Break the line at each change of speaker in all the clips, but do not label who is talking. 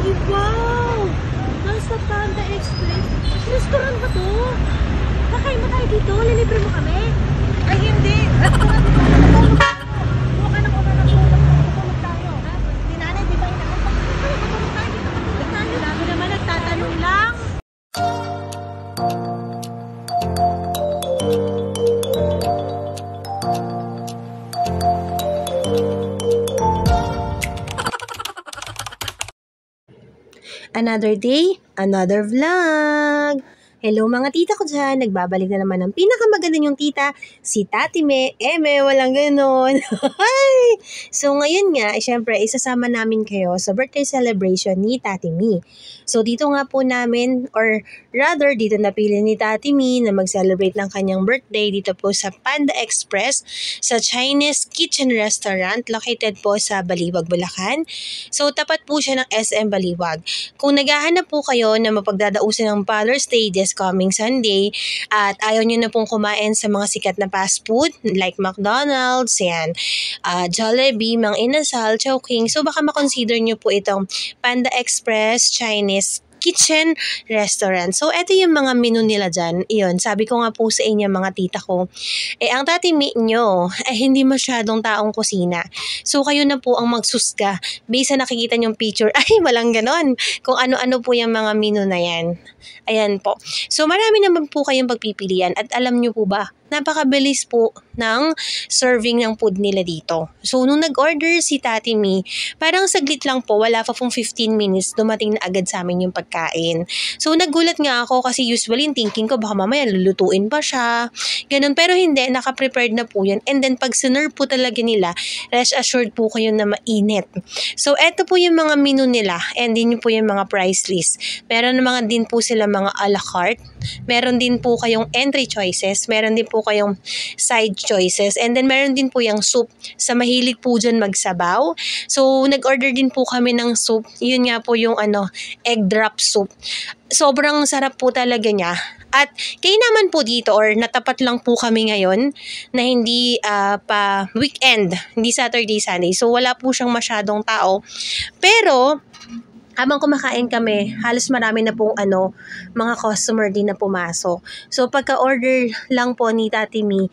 Ay, wow! Nasa Panda Express. Restaurant ba to? Kakain mo tayo dito? Lilibre mo kami? Ay, hindi. Buka ka ng una ng tulog. Matutulog tayo. Ha? Hindi nanay, di ba inaantok? Matutulog tayo dito. Matutulog tayo. Lagi naman nagtatanong lang. Another day, another vlog. Hello mga tita ko dyan, nagbabalik na naman ang pinakamaganda yung tita, si Tati Me. Walang ganon. So ngayon nga, syempre, isasama namin kayo sa birthday celebration ni Tati Me. So dito nga po namin, or rather, dito napili ni Tati Me na mag-celebrate ng kanyang birthday dito po sa Panda Express, sa Chinese Kitchen Restaurant, located po sa Baliwag, Bulacan. So tapat po siya ng SM Baliwag. Kung naghahanap po kayo na mapagdadausan ng Father's Day this coming Sunday at ayaw nyo na pong kumain sa mga sikat na fast food like McDonald's, yan, Jollibee, Mang Inasal, Chowking, so baka makonsider nyo po itong Panda Express Chinese Kitchen Restaurant. So, eto yung mga menu nila dyan. Iyon, sabi ko nga po sa inyo mga tita ko, ang Tati Me nyo, hindi masyadong taong kusina. So, kayo na po ang magsusga. Based sa nakikita nyong picture, walang ganon. Kung ano-ano po yung mga menu na yan. Ayan po. So, marami naman po kayong pagpipilian. At alam nyo po ba, napakabilis po ng serving ng food nila dito. So, nung nag-order si Tati Me, parang saglit lang po, wala pa pong 15 minutes, dumating na agad sa amin yung pagkain. So, nagulat nga ako kasi usually thinking ko, baka mamaya lulutuin pa siya. Ganun, pero hindi, naka-prepared na po yan. And then, pag sinerve po talaga nila, rest assured po kayo na mainit. So, eto po yung mga menu nila, and din po yung mga price list. Meron naman din po sila mga a la carte. Meron din po kayong entry choices. Meron din po kayong side choices. And then, meron din po yung soup. Sa mahilig po dyan magsabaw. So, nag-order din po kami ng soup. Yun nga po yung egg drop soup. Sobrang sarap po talaga niya. At kayo naman po dito or natapat lang po kami ngayon na hindi pa weekend, hindi Saturday, Sunday. So, wala po siyang masyadong tao. Pero, habang kumakain kami, halos marami na pong mga customer din na pumasok. So, pagka-order lang po ni Tati Me,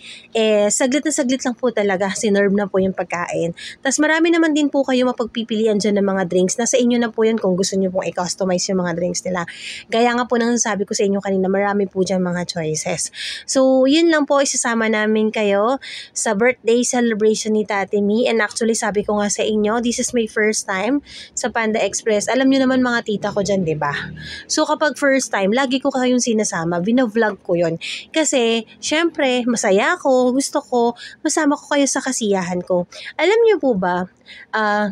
saglit na saglit lang po talaga, sinerve na po yung pagkain. Tapos marami naman din po kayo mapagpipilian dyan ng mga drinks. Nasa inyo na po yun kung gusto nyo pong i-customize yung mga drinks nila. Gaya nga po nang sabi ko sa inyo kanina, marami po dyan mga choices. So, yun lang po, isasama namin kayo sa birthday celebration ni Tati Me. And actually, sabi ko nga sa inyo, this is my first time sa Panda Express. Alam nyo naman mga tita ko dyan, diba? So, kapag first time, lagi ko kayong sinasama, binavlog ko yun. Kasi, syempre, masaya ako, gusto ko, masama ko kayo sa kasiyahan ko. Alam nyo po ba,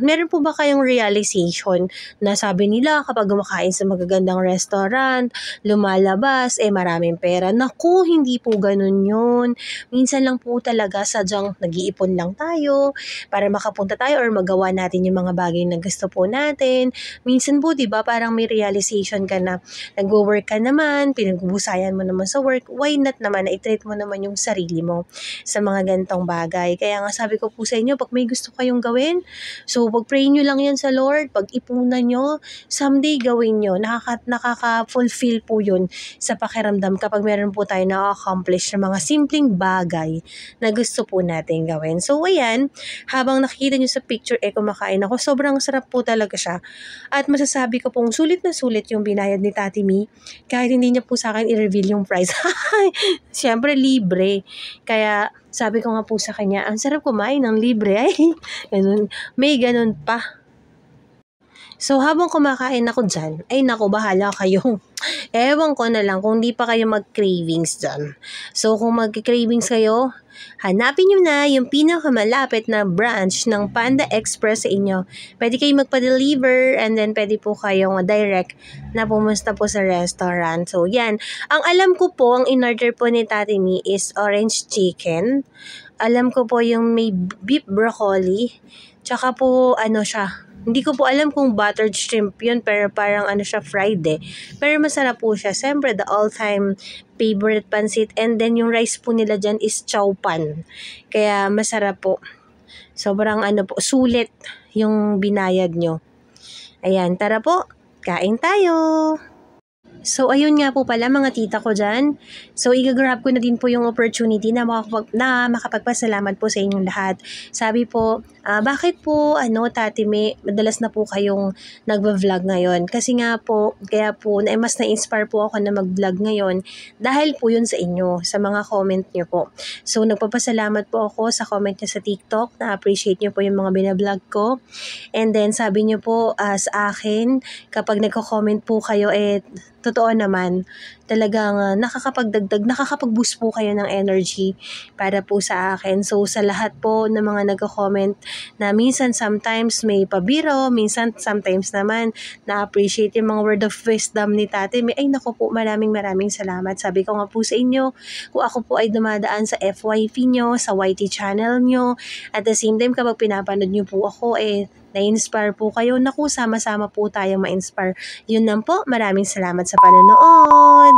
meron po ba kayong realization na sabi nila kapag kumakain sa magagandang restaurant, lumalabas, maraming pera. Naku, hindi po ganun yun. Minsan lang po talaga sadyang nag-iipon lang tayo para makapunta tayo or magawa natin yung mga bagay na gusto po natin. Minsan po, di ba, parang may realization ka na nag-work ka naman, pinagbubusayan mo naman sa work, why not naman na i-treat mo naman yung sarili mo sa mga ganitong bagay. Kaya nga sabi ko po sa inyo, pag may gusto kayong gawin, so pag-pray nyo lang yan sa Lord, pag-ipunan nyo, someday gawin nyo, nakaka-fulfill po yun sa pakiramdam kapag meron po tayo na-accomplish ng mga simpleng bagay na gusto po natin gawin. So ayan, habang nakikita nyo sa picture, kumakain ako, sobrang sarap po talaga siya. At masasabi ko pong sulit na sulit yung binayad ni Tati Me, kahit hindi niya po sa akin i-reveal yung price. Siyempre, libre. Kaya, sabi ko nga po sa kanya, ang sarap kumain ng libre. Ganun. May ganun pa. So, habang kumakain ako dyan, naku, bahala kayo. Ewan ko na lang kung di pa kayo mag-cravings dyan. So, kung mag-cravings kayo, hanapin nyo na yung pinakamalapit na branch ng Panda Express sa inyo. Pwede kayo magpa-deliver and then pwede po kayong direct na pumusta po sa restaurant. So, yan. Ang alam ko po, ang in-order po ni Tati Me is orange chicken. Alam ko po yung may beef broccoli. Tsaka po, siya. Hindi ko po alam kung buttered shrimp yun, pero parang siya, fried Pero masarap po siya. Siyempre, the all-time favorite pansit. And then, yung rice po nila dyan is chow pan. Kaya, masarap po. Sobrang po, sulit yung binayad nyo. Ayan, tara po. Kain tayo! So, ayun nga po pala mga tita ko dyan. So, i-grab ko na din po yung opportunity na makapagpasalamat po sa inyong lahat. Sabi po, bakit po, Tati May, madalas na po kayong nagva-vlog ngayon? Kasi nga po, kaya po, mas na-inspire po ako na mag-vlog ngayon dahil po yun sa inyo, sa mga comment nyo po. So, nagpapasalamat po ako sa comment nyo sa TikTok, na-appreciate nyo po yung mga binablog ko. And then, sabi nyo po sa akin, kapag nagko-comment po kayo, totoo naman, talagang nakakapag-boost po kayo ng energy para po sa akin. So, sa lahat po ng mga nagko-comment na minsan sometimes may pabiro, sometimes naman na-appreciate yung mga word of wisdom ni Tate May. Ay, naku po, maraming salamat. Sabi ko nga po sa inyo, kung ako po ay dumadaan sa FYP nyo, sa YT channel nyo, at the same time kapag pinapanood nyo po ako, na-inspire po kayo. Naku, sama-sama po tayong ma-inspire. Yun lang po. Maraming salamat sa panonood.